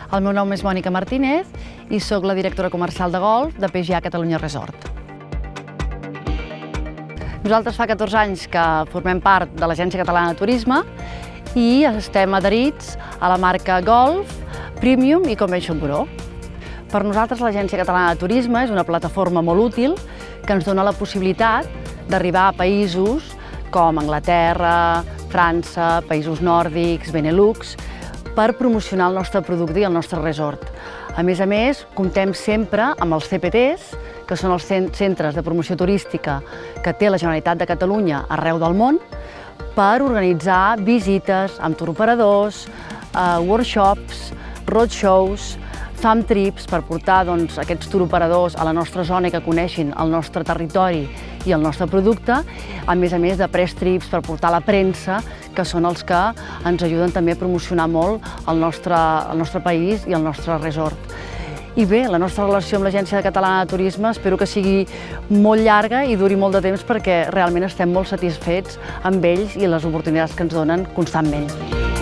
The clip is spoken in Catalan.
El meu nom és Mònica Martínez i sóc la directora comercial de golf de PGA Catalunya Resort. Nosaltres fa 14 anys que formem part de l'Agència Catalana de Turisme i estem adherits a la marca Golf, Premium i Convention Bureau. Per nosaltres l'Agència Catalana de Turisme és una plataforma molt útil que ens dona la possibilitat d'arribar a països com Anglaterra, França, països nòrdics, Benelux, per promocionar el nostre producte i el nostre resort. A més, comptem sempre amb els CPTs, que són els centres de promoció turística que té la Generalitat de Catalunya arreu del món, per organitzar visites amb touroperadors, workshops, roadshows, fam trips per portar aquests touroperadors a la nostra zona i que coneixin el nostre territori i el nostre producte, a més de press trips per portar la premsa, que són els que ens ajuden també a promocionar molt el nostre país i el nostre resort. I bé, la nostra relació amb l'Agència Catalana de Turisme espero que sigui molt llarga i duri molt de temps perquè realment estem molt satisfets amb ells i les oportunitats que ens donen constantment.